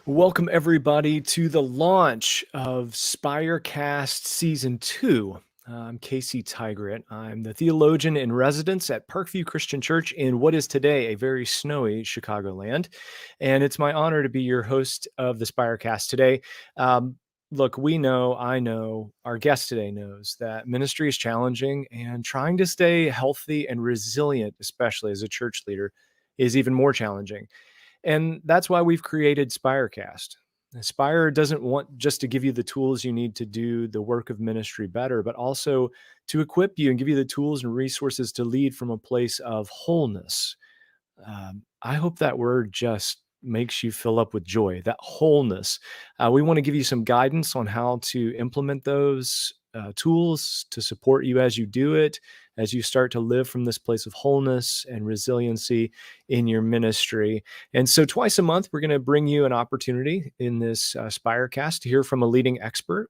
Welcome, everybody, to the launch of Spirecast Season 2. I'm Casey Tigret. I'm the theologian in residence at Parkview Christian Church in what is today a very snowy Chicagoland. And it's my honor to be your host of the Spirecast today. Look, I know, our guest today knows that ministry is challenging, and trying to stay healthy and resilient, especially as a church leader, is even more challenging. And that's why we've created Spirecast. Spire doesn't want just to give you the tools you need to do the work of ministry better, but also to equip you and give you the tools and resources to lead from a place of wholeness. I hope that word just makes you fill up with joy, that wholeness. We want to give you some guidance on how to implement those tools to support you as you do it, as you start to live from this place of wholeness and resiliency in your ministry. And so twice a month, we're going to bring you an opportunity in this Spirecast to hear from a leading expert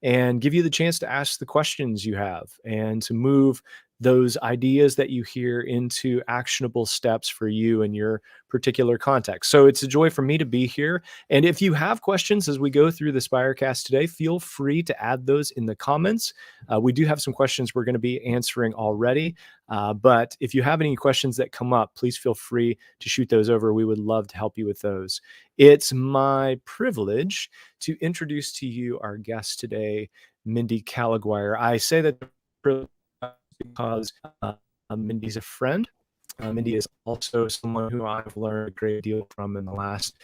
and give you the chance to ask the questions you have and to move those ideas that you hear into actionable steps for you in your particular context. So it's a joy for me to be here. And if you have questions as we go through the Spirecast today, feel free to add those in the comments. We do have some questions we're going to be answering already. But if you have any questions that come up, please feel free to shoot those over. We would love to help you with those. It's my privilege to introduce to you our guest today, Mindy Caliguire. I say that because Mindy's a friend. Mindy is also someone who I've learned a great deal from in the last,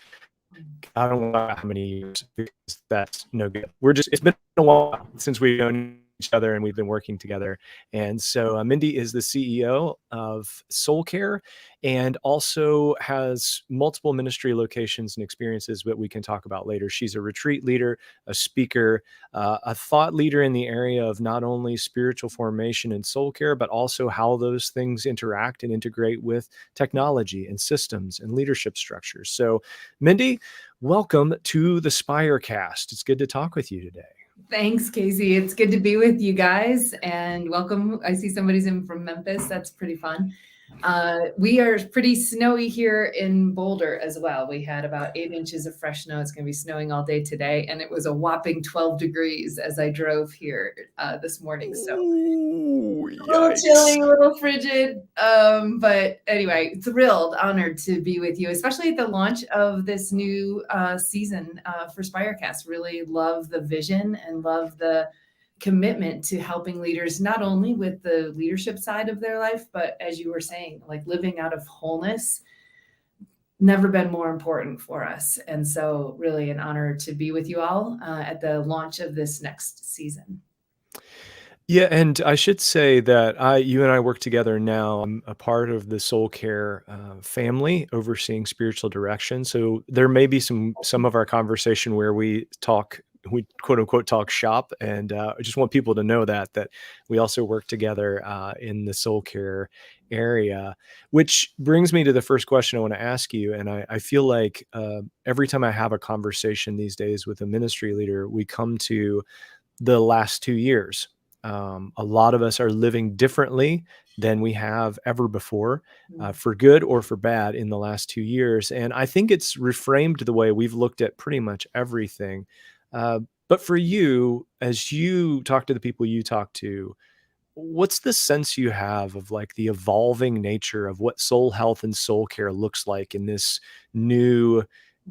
I don't know how many years, because that's no good. It's been a while since we've known each other and we've been working together. And so Mindy is the CEO of Soul Care and also has multiple ministry locations and experiences that we can talk about later. She's a retreat leader, a speaker, a thought leader in the area of not only spiritual formation and soul care, but also how those things interact and integrate with technology and systems and leadership structures. So Mindy, welcome to the Spirecast. It's good to talk with you today. Thanks, Casey. It's good to be with you guys, and welcome. I see somebody's in from Memphis. That's pretty fun. We are pretty snowy here in Boulder as well. We had about 8 inches of fresh snow. It's going to be snowing all day today, and it was a whopping 12 degrees as I drove here this morning. So Ooh, a little chilly, a little frigid. But anyway, thrilled, honored to be with you, especially at the launch of this new season for Spirecast. Really love the vision and love the commitment to helping leaders, not only with the leadership side of their life, but as you were saying, like living out of wholeness. Never been more important for us. And so really an honor to be with you all at the launch of this next season. Yeah, and I should say that you and I work together now. I'm a part of the Soul Care family, overseeing spiritual direction. So there may be some of our conversation where we quote unquote talk shop, and I just want people to know that we also work together in the Soul Care area. Which brings me to the first question I want to ask you, and I feel like every time I have a conversation these days with a ministry leader, we come to the last 2 years. A lot of us are living differently than we have ever before, for good or for bad, in the last 2 years. And I think it's reframed the way we've looked at pretty much everything. But for you, as you talk to the people you talk to, what's the sense you have of like the evolving nature of what soul health and soul care looks like in this new,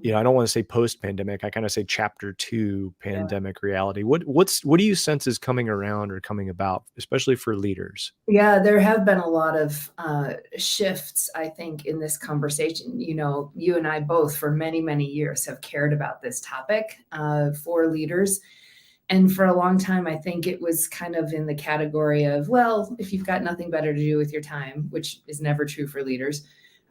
I don't want to say post-pandemic, I kind of say chapter 2 pandemic reality. What do you sense is coming around or coming about, especially for leaders? Yeah, there have been a lot of shifts, I think, in this conversation. You and I both for many, many years have cared about this topic for leaders. And for a long time, I think it was kind of in the category of, well, if you've got nothing better to do with your time, which is never true for leaders,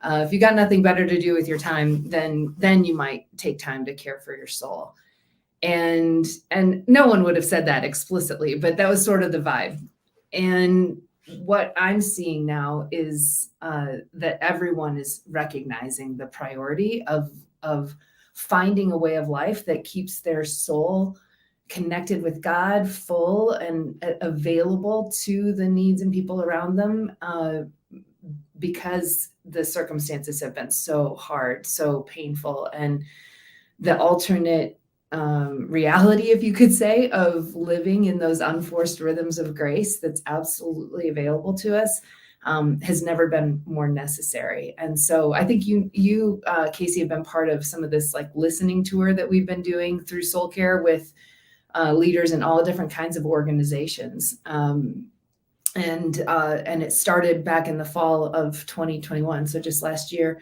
if you got nothing better to do with your time, then you might take time to care for your soul. And no one would have said that explicitly, but that was sort of the vibe. And what I'm seeing now is that everyone is recognizing the priority of finding a way of life that keeps their soul connected with God, full and available to the needs and people around them, because the circumstances have been so hard, so painful. And the alternate reality, if you could say, of living in those unforced rhythms of grace that's absolutely available to us, has never been more necessary. And so I think you Casey, have been part of some of this like listening tour that we've been doing through Soul Care with leaders in all different kinds of organizations. And it started back in the fall of 2021, so just last year.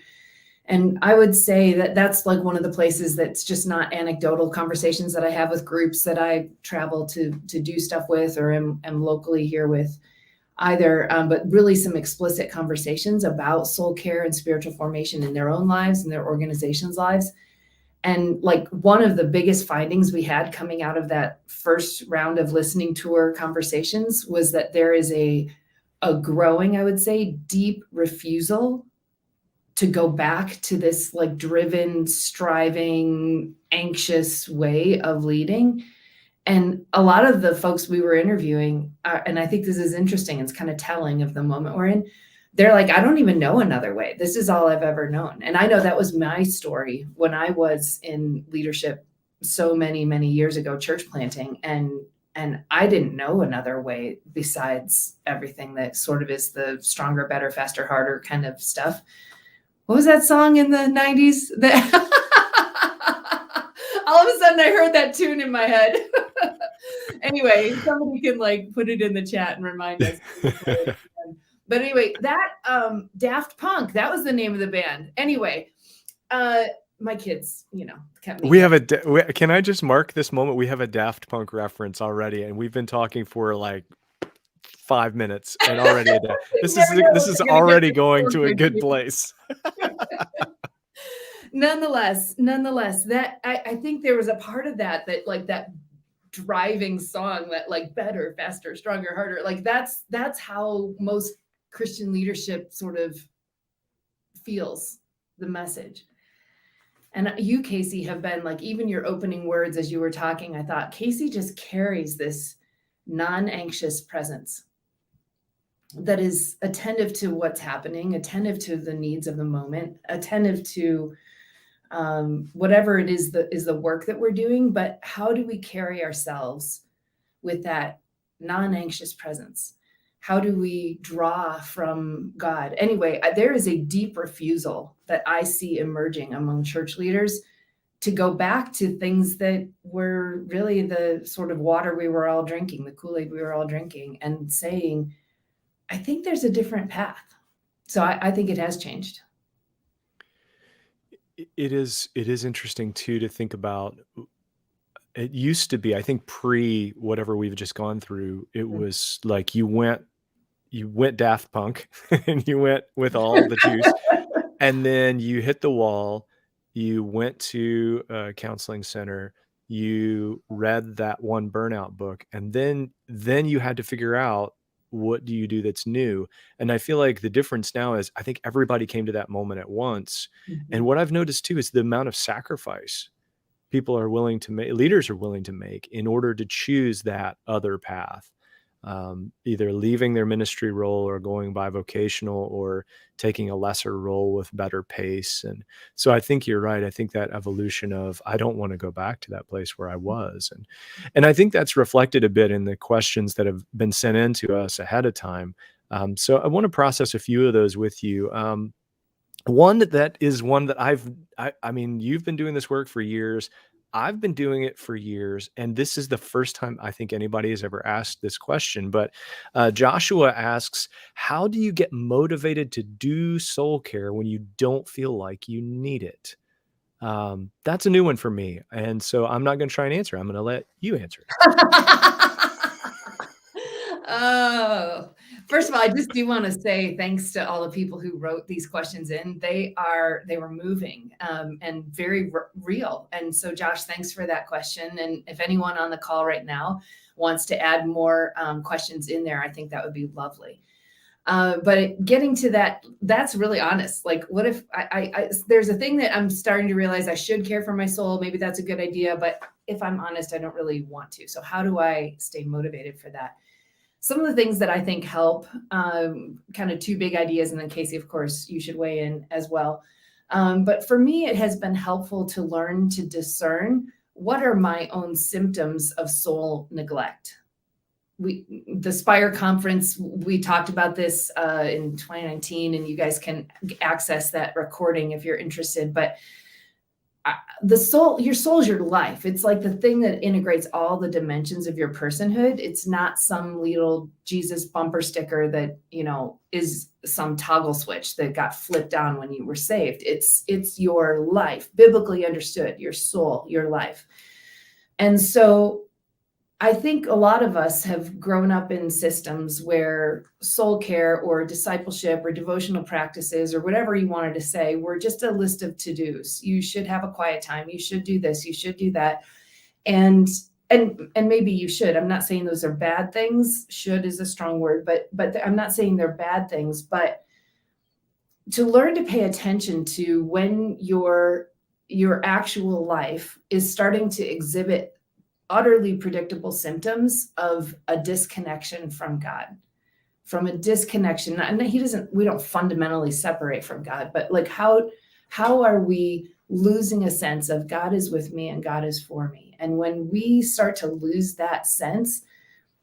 And I would say that that's like one of the places that's just not anecdotal conversations that I have with groups that I travel to do stuff with or am locally here with either, but really some explicit conversations about soul care and spiritual formation in their own lives and their organizations' lives. And like one of the biggest findings we had coming out of that first round of listening tour conversations was that there is a growing, I would say, deep refusal to go back to this like driven, striving, anxious way of leading. And a lot of the folks we were interviewing, and I think this is interesting, it's kind of telling of the moment we're in, they're like, I don't even know another way. This is all I've ever known. And I know that was my story when I was in leadership so many, many years ago, church planting. And I didn't know another way besides everything that sort of is the stronger, better, faster, harder kind of stuff. What was that song in the 90s? All of a sudden I heard that tune in my head. Anyway, somebody can like put it in the chat and remind us. But anyway, that Daft Punk, that was the name of the band. Anyway, my kids, kept me. We have can I just mark this moment? We have a Daft Punk reference already, and we've been talking for like 5 minutes, and already this is already going to a good place. Nonetheless, that I think there was a part of that like that driving song, that like better, faster, stronger, harder. Like that's how most Christian leadership sort of feels the message. And you, Casey, have been like, even your opening words as you were talking, I thought Casey just carries this non-anxious presence that is attentive to what's happening, attentive to the needs of the moment, attentive to whatever it is that is the work that we're doing. But how do we carry ourselves with that non-anxious presence? How do we draw from God? Anyway, there is a deep refusal that I see emerging among church leaders to go back to things that were really the sort of water we were all drinking, the Kool-Aid we were all drinking, and saying, I think there's a different path. So I think it has changed. It is interesting too to think about. It used to be, I think, pre whatever we've just gone through, it was like you went Daft Punk and you went with all the juice, and then you hit the wall. You went to a counseling center. You read that one burnout book, and then you had to figure out, what do you do that's new? And I feel like the difference now is I think everybody came to that moment at once. Mm-hmm. And what I've noticed too is the amount of sacrifice people are willing to make, leaders are willing to make in order to choose that other path, either leaving their ministry role or going bivocational or taking a lesser role with better pace. And so I think you're right. I think that evolution of, I don't want to go back to that place where I was. And I think that's reflected a bit in the questions that have been sent in to us ahead of time. So I want to process a few of those with you. One that I mean, you've been doing this work for years. I've been doing it for years, and this is the first time I think anybody has ever asked this question. But Joshua asks, how do you get motivated to do soul care when you don't feel like you need it? That's a new one for me. And so I'm not going to try and answer. I'm going to let you answer. Oh, first of all, I just do want to say thanks to all the people who wrote these questions in. They were moving and very real. And so, Josh, thanks for that question. And if anyone on the call right now wants to add more questions in there, I think that would be lovely. But getting to that, that's really honest. Like, what if there's a thing that I'm starting to realize I should care for my soul. Maybe that's a good idea. But if I'm honest, I don't really want to. So how do I stay motivated for that? Some of the things that I think help, kind of two big ideas, and then Casey, of course, you should weigh in as well. But for me, it has been helpful to learn to discern what are my own symptoms of soul neglect. The Spire conference, we talked about this in 2019, and you guys can access that recording if you're interested. But your soul is your life. It's like the thing that integrates all the dimensions of your personhood. It's not some little Jesus bumper sticker that, is some toggle switch that got flipped on when you were saved. It's your life, biblically understood, your soul, your life. And so I think a lot of us have grown up in systems where soul care or discipleship or devotional practices or whatever you wanted to say were just a list of to-dos. You should have a quiet time. You should do this. You should do that. And maybe you should. I'm not saying those are bad things. Should is a strong word, but I'm not saying they're bad things. But to learn to pay attention to when your actual life is starting to exhibit utterly predictable symptoms of a disconnection from God, from a disconnection. And we don't fundamentally separate from God, but like how are we losing a sense of God is with me and God is for me? And when we start to lose that sense,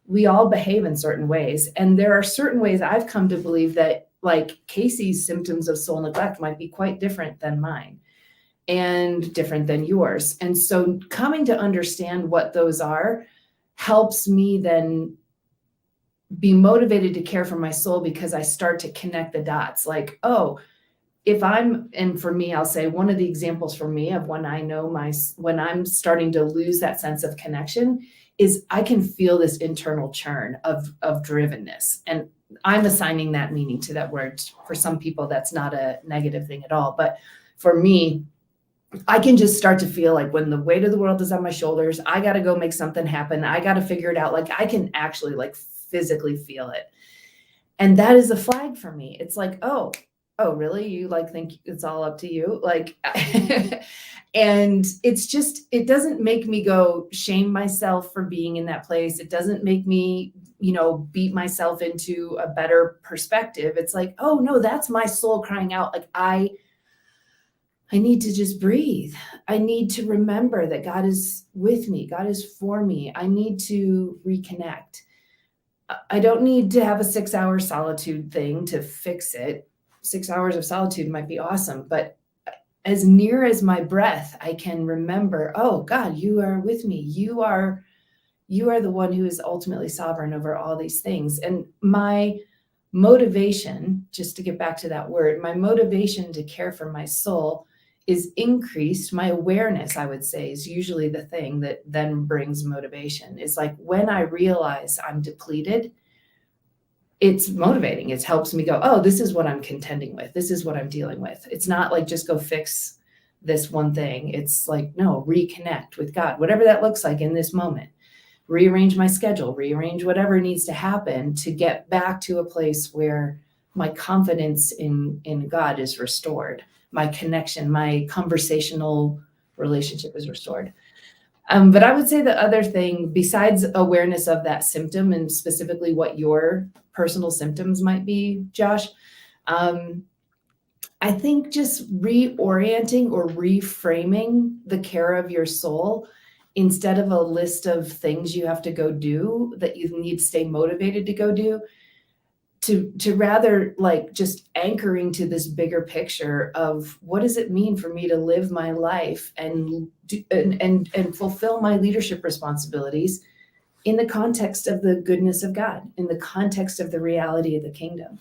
we all behave in certain ways. And there are certain ways I've come to believe that, like, Casey's symptoms of soul neglect might be quite different than mine and different than yours. And so coming to understand what those are helps me then be motivated to care for my soul, because I start to connect the dots. Like, oh, and for me, I'll say one of the examples for me of when I know when I'm starting to lose that sense of connection is I can feel this internal churn of drivenness. And I'm assigning that meaning to that word. For some people, that's not a negative thing at all. But for me, I can just start to feel like when the weight of the world is on my shoulders, I got to go make something happen. I got to figure it out. Like, I can actually physically feel it. And that is a flag for me. It's like, oh, really? You think it's all up to you? And it doesn't make me go shame myself for being in that place. It doesn't make me, beat myself into a better perspective. It's like, oh no, that's my soul crying out. Like, I need to just breathe. I need to remember that God is with me. God is for me. I need to reconnect. I don't need to have a 6-hour solitude thing to fix it. 6 hours of solitude might be awesome, but as near as my breath, I can remember, oh God, you are with me. You are the one who is ultimately sovereign over all these things. And my motivation, just to get back to that word, my motivation to care for my soul is increased. My awareness, I would say, is usually the thing that then brings motivation. It's like when I realize I'm depleted, it's motivating. It helps me go, oh, this is what I'm contending with. This is what I'm dealing with. It's not like just go fix this one thing. It's like, no, reconnect with God, whatever that looks like in this moment. Rearrange my schedule, rearrange whatever needs to happen to get back to a place where my confidence in God is restored. My connection, my conversational relationship is restored. But I would say the other thing, besides awareness of that symptom and specifically what your personal symptoms might be, Josh, I think just reorienting or reframing the care of your soul, instead of a list of things you have to go do that you need to stay motivated to go do, to rather just anchoring to this bigger picture of what does it mean for me to live my life and fulfill my leadership responsibilities in the context of the goodness of God, in the context of the reality of the kingdom.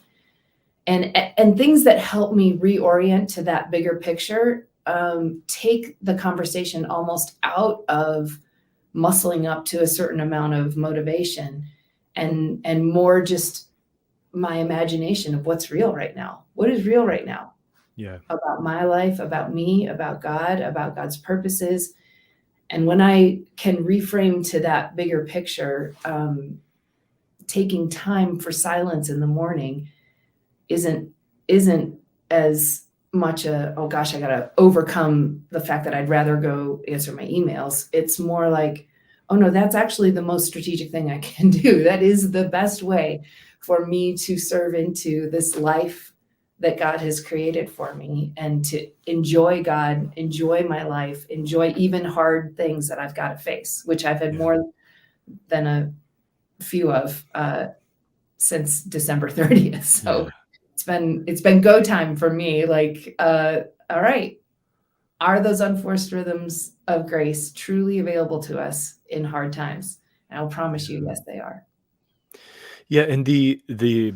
And things that help me reorient to that bigger picture take the conversation almost out of muscling up to a certain amount of motivation and more just my imagination of what's real right now. What is real right now? Yeah. About my life, about me, about God, about God's purposes. And when I can reframe to that bigger picture, taking time for silence in the morning isn't as much oh gosh, I got to overcome the fact that I'd rather go answer my emails. It's more like, oh no, that's actually the most strategic thing I can do. That is the best way for me to serve into this life that God has created for me, and to enjoy God, enjoy my life, enjoy even hard things that I've got to face, which I've had more than a few of since December 30th. So it's been go time for me. Like, all right, are those unforced rhythms of grace truly available to us in hard times? And I'll promise you, yes, they are. Yeah, and the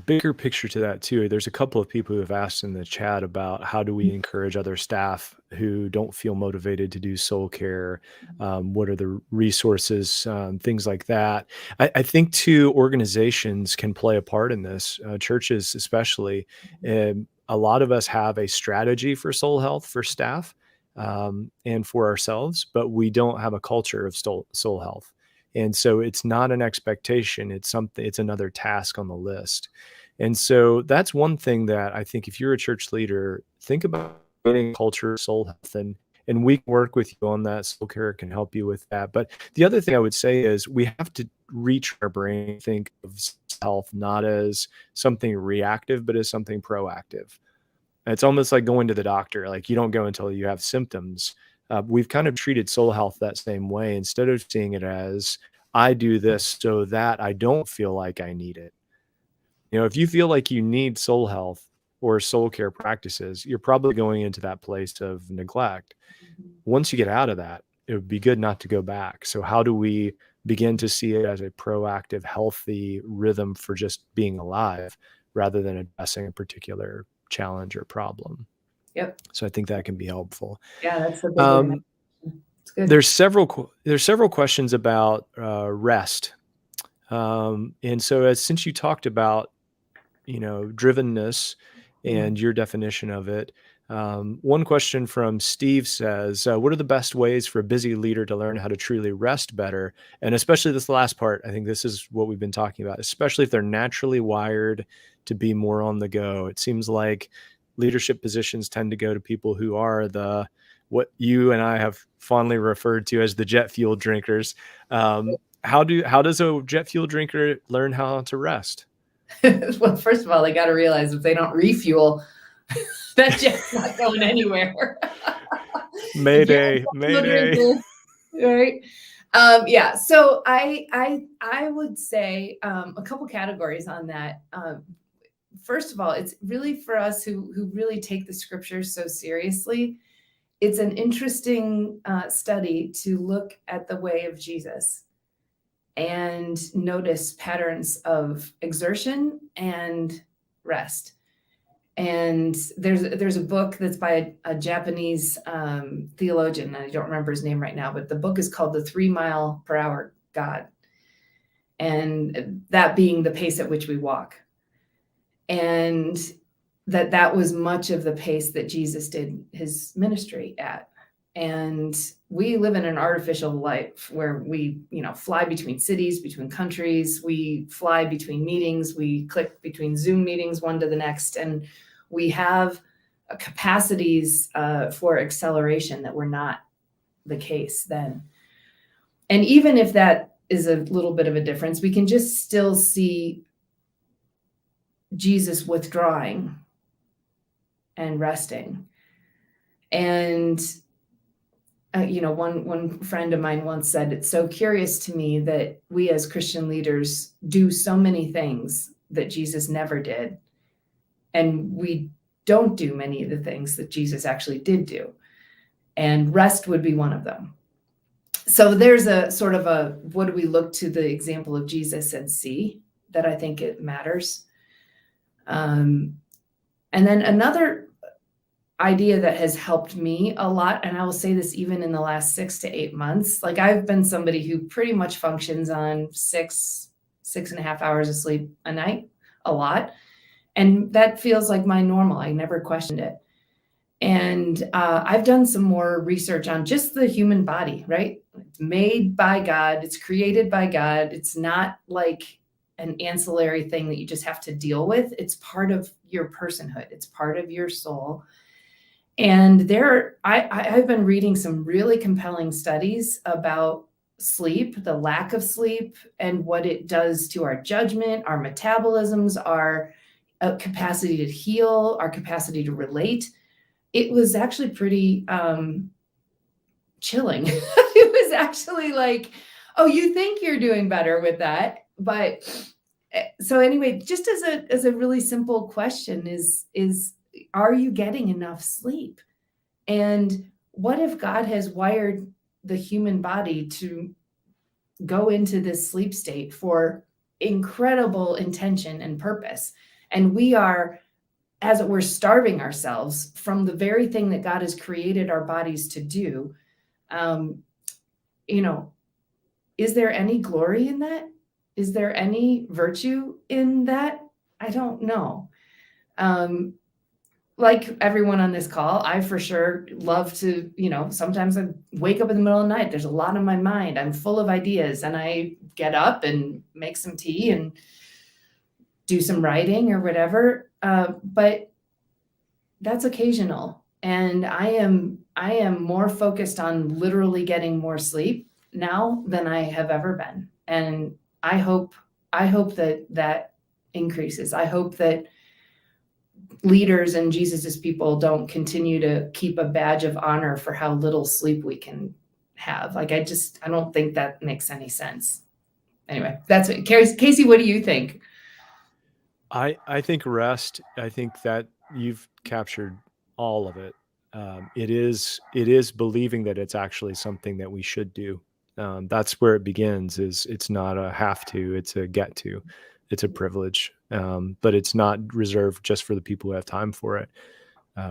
bigger picture to that too, there's a couple of people who have asked in the chat about how do we encourage other staff who don't feel motivated to do soul care? What are the resources? Things like that. I think too, organizations can play a part in this. Churches, especially. A lot of us have a strategy for soul health for staff and for ourselves, but we don't have a culture of soul health. And so it's not an expectation. It's another task on the list. And so that's one thing that I think if you're a church leader, think about building a culture of soul health, and we can work with you on that. Soul care can help you with that. But the other thing I would say is we have to reach our brain, think of health not as something reactive, but as something proactive. It's almost like going to the doctor. Like you don't go until you have symptoms. We've kind of treated soul health that same way. Instead of seeing it as I do this so that I don't feel like I need it. If you feel like you need soul health or soul care practices, you're probably going into that place of neglect. Once you get out of that, it would be good not to go back. So how do we begin to see it as a proactive, healthy rhythm for just being alive rather than addressing a particular challenge or problem? Yep. So I think that can be helpful. Yeah, that's the bigger one. It's good. There's several questions about rest. And so since you talked about, drivenness and your definition of it, one question from Steve says, what are the best ways for a busy leader to learn how to truly rest better? And especially this last part, I think this is what we've been talking about, especially if they're naturally wired to be more on the go. It seems like leadership positions tend to go to people who are what you and I have fondly referred to as the jet fuel drinkers. How does a jet fuel drinker learn how to rest? Well, first of all, they got to realize if they don't refuel, that jet's not going anywhere. Mayday. Right? Yeah. So I would say a couple categories on that. First of all, it's really for us who really take the scriptures so seriously. It's an interesting study to look at the way of Jesus and notice patterns of exertion and rest. And there's a book that's by a Japanese theologian. I don't remember his name right now, but the book is called The 3 Mile Per Hour God, and that being the pace at which we walk. And that was much of the pace that Jesus did his ministry at. And we live in an artificial life where we, fly between cities, between countries, we fly between meetings, we click between Zoom meetings, one to the next. And we have capacities for acceleration that were not the case then. And even if that is a little bit of a difference, we can just still see Jesus withdrawing and resting. And one friend of mine once said, it's so curious to me that we as Christian leaders do so many things that Jesus never did, and we don't do many of the things that Jesus actually did do. And rest would be one of them. So there's a sort of what do we look to the example of Jesus and see that I think it matters. And then another idea that has helped me a lot, and I will say this even in the last 6 to 8 months, like I've been somebody who pretty much functions on 6.5 hours of sleep a night, a lot. And that feels like my normal. I never questioned it. And I've done some more research on just the human body, right? It's made by God. It's created by God. It's not like an ancillary thing that you just have to deal with. It's part of your personhood. It's part of your soul. And I've been reading some really compelling studies about sleep, the lack of sleep, and what it does to our judgment, our metabolisms, our capacity to heal, our capacity to relate. It was actually pretty chilling. It was actually like, oh, you think you're doing better with that. But so anyway, just as a really simple question is, are you getting enough sleep? And what if God has wired the human body to go into this sleep state for incredible intention and purpose? And we are, as it were, starving ourselves from the very thing that God has created our bodies to do. You know, is there any glory in that? Is there any virtue in that? I don't know. Like everyone on this call, I for sure love to, sometimes I wake up in the middle of the night. There's a lot on my mind. I'm full of ideas, and I get up and make some tea and do some writing or whatever. But that's occasional. And I am more focused on literally getting more sleep now than I have ever been. And I hope that increases. I hope that leaders and Jesus's people don't continue to keep a badge of honor for how little sleep we can have. Like, I don't think that makes any sense. Anyway, that's it. Casey, what do you think? I think rest. I think that you've captured all of it. It is believing that it's actually something that we should do. That's where it begins. It's not a have to, it's a get to. It's a privilege, but it's not reserved just for the people who have time for it.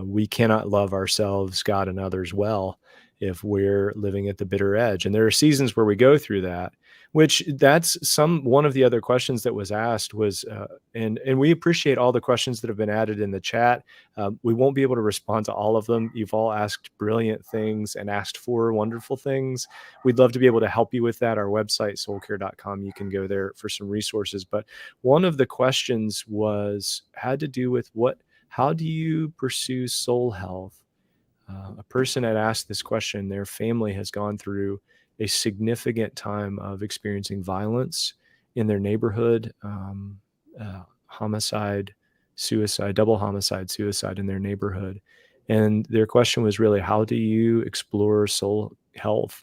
We cannot love ourselves, God, and others well if we're living at the bitter edge. And there are seasons where we go through that, which one of the other questions that was asked was, and we appreciate all the questions that have been added in the chat. We won't be able to respond to all of them. You've all asked brilliant things and asked for wonderful things. We'd love to be able to help you with that. Our website, soulcare.com, you can go there for some resources. But one of the questions had to do with how do you pursue soul health? A person had asked this question. Their family has gone through a significant time of experiencing violence in their neighborhood, homicide, suicide, double homicide, suicide in their neighborhood. And their question was really, how do you explore soul health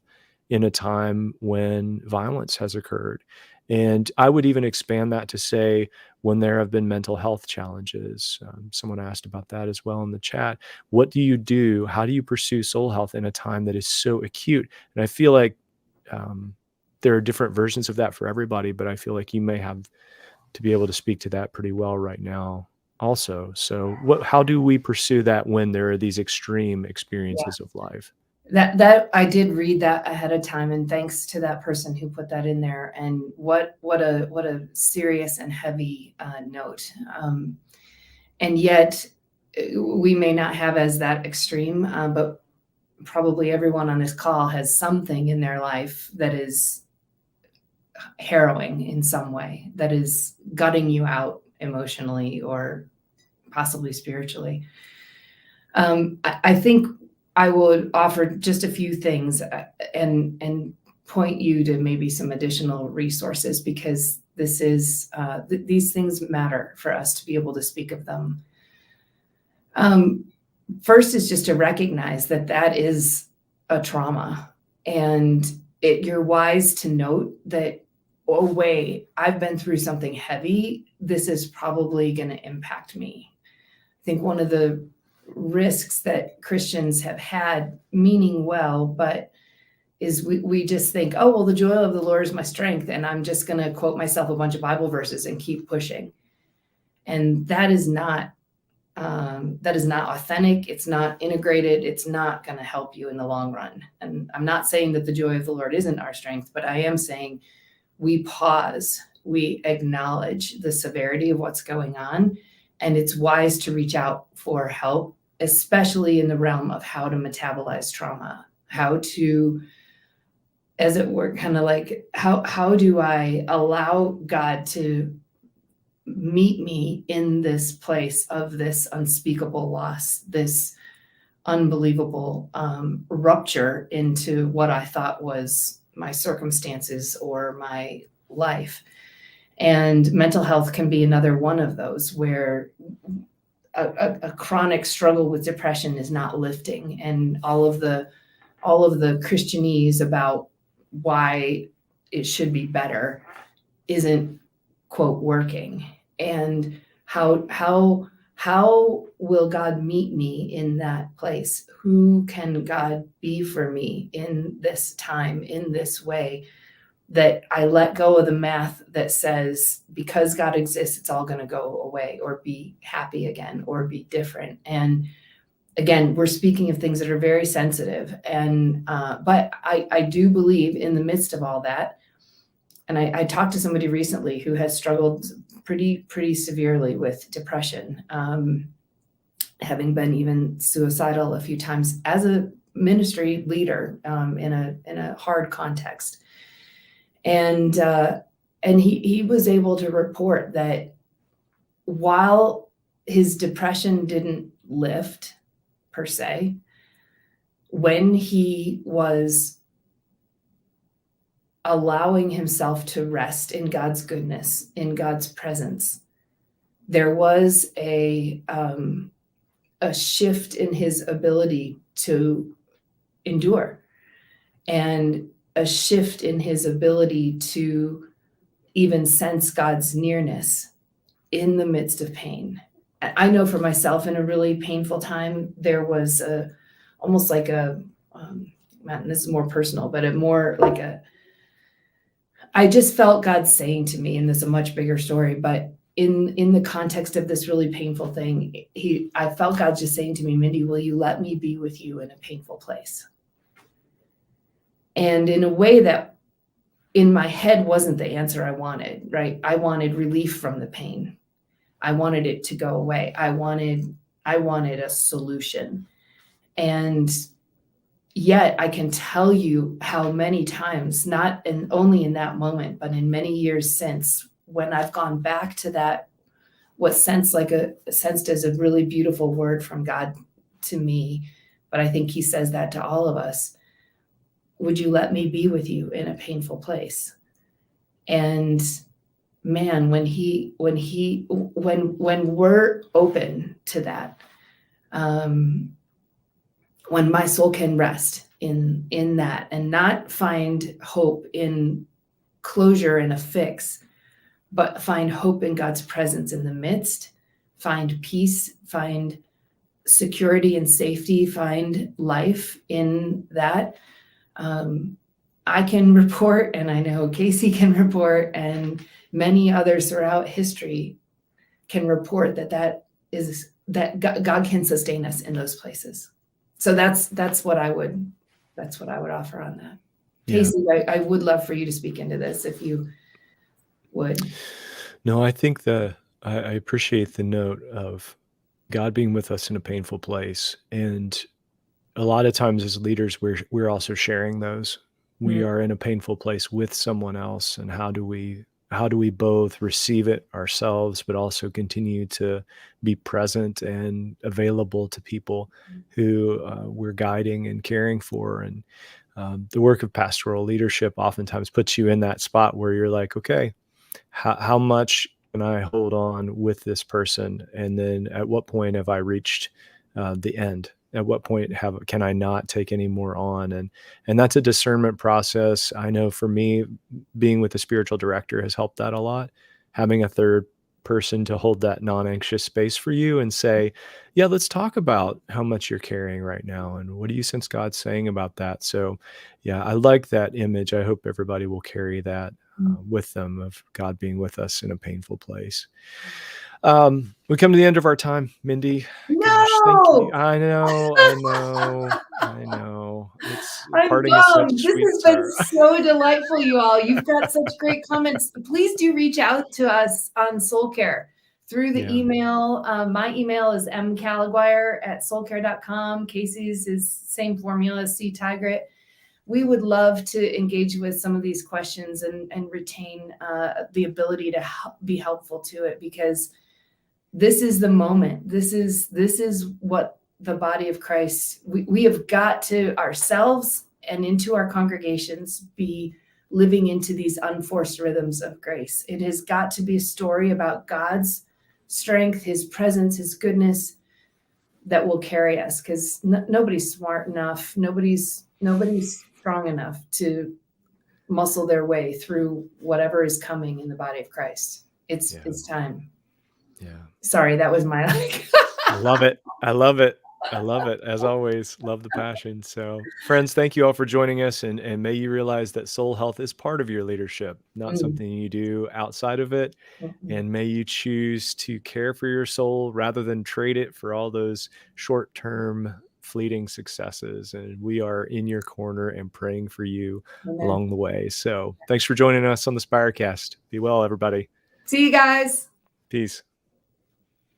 in a time when violence has occurred? And I would even expand that to say, when there have been mental health challenges. Someone asked about that as well in the chat. What do you do? How do you pursue soul health in a time that is so acute? And I feel like there are different versions of that for everybody, but I feel like you may have to be able to speak to that pretty well right now also. So how do we pursue that when there are these extreme experiences of life? That I did read that ahead of time, and thanks to that person who put that in there. And what a serious and heavy note. And yet we may not have as that extreme, but probably everyone on this call has something in their life that is harrowing in some way, that is gutting you out emotionally or possibly spiritually. I think I would offer just a few things and point you to maybe some additional resources, because this is these things matter for us to be able to speak of them. First is just to recognize that is a trauma, and you're wise to note that, oh wait, I've been through something heavy. This is probably going to impact me. I think one of the risks that Christians have had, meaning well, but is we just think, oh, well, the joy of the Lord is my strength, and I'm just going to quote myself a bunch of Bible verses and keep pushing. And that is not authentic. It's not integrated. It's not going to help you in the long run. And I'm not saying that the joy of the Lord isn't our strength, but I am saying we pause, we acknowledge the severity of what's going on, and it's wise to reach out for help, especially in the realm of how to metabolize trauma, how to, as it were, kind of like, how do I allow God to meet me in this place of this unspeakable loss, this unbelievable rupture into what I thought was my circumstances or my life. And mental health can be another one of those where a chronic struggle with depression is not lifting, and all of the Christianese about why it should be better isn't, quote, working. And how will God meet me in that place? Who can God be for me in this time, in this way, that I let go of the math that says because God exists, it's all going to go away or be happy again or be different. And again, we're speaking of things that are very sensitive. And but I do believe in the midst of all that. And I talked to somebody recently who has struggled pretty severely with depression, having been even suicidal a few times as a ministry leader in a hard context. And he was able to report that while his depression didn't lift per se, when he was allowing himself to rest in God's goodness, in God's presence, there was a shift in his ability to endure, and a shift in his ability to even sense God's nearness in the midst of pain. I know for myself, in a really painful time, there was almost like and this is more personal, but I just felt God saying to me, and this is a much bigger story, but in the context of this really painful thing, I felt God just saying to me, Mindy, will you let me be with you in a painful place? And in a way that in my head wasn't the answer I wanted, right? I wanted relief from the pain. I wanted it to go away. I wanted a solution. And yet I can tell you how many times, not only in that moment, but in many years since, when I've gone back to that, what sensed as a really beautiful word from God to me, but I think he says that to all of us. Would you let me be with you in a painful place? And man, when we're open to that, when my soul can rest in that and not find hope in closure and a fix, but find hope in God's presence in the midst, find peace, find security and safety, find life in that. I can report, and I know Casey can report, and many others throughout history can report that God can sustain us in those places. So that's what I would offer on that. Yeah. Casey, I would love for you to speak into this if you would. No, I think I appreciate the note of God being with us in a painful place. And a lot of times as leaders, we're also sharing those. We are in a painful place with someone else. And how do we both receive it ourselves, but also continue to be present and available to people who we're guiding and caring for. And the work of pastoral leadership oftentimes puts you in that spot where you're like, okay, how much can I hold on with this person? And then at what point have I reached the end? At what point can I not take any more on? And that's a discernment process. I know for me, being with a spiritual director has helped that a lot. Having a third person to hold that non-anxious space for you and say, yeah, let's talk about how much you're carrying right now. And what do you sense God's saying about that? So yeah, I like that image. I hope everybody will carry that with them, of God being with us in a painful place. We come to the end of our time, Mindy. No! Gosh, thank you. I know. It's parting is such a sweet This has been so delightful, you all. You've got such great comments. Please do reach out to us on Soul Care through the email. My email is mcaliguire@soulcare.com. Casey's is same formula as C. Tigrit. We would love to engage with some of these questions and retain the ability to be helpful to it, because this is the moment. This is what the body of Christ, we have got to ourselves and into our congregations be living into these unforced rhythms of grace. It has got to be a story about God's strength, his presence, his goodness that will carry us, because nobody's smart enough, nobody's strong enough to muscle their way through whatever is coming in the body of Christ. It's time. Yeah. Sorry, that was my like. I love it. I love it. I love it. As always, love the passion. So, friends, thank you all for joining us. And may you realize that soul health is part of your leadership, not something you do outside of it. And may you choose to care for your soul rather than trade it for all those short-term fleeting successes. And we are in your corner and praying for you along the way. So thanks for joining us on the Spirecast. Be well, everybody. See you guys. Peace.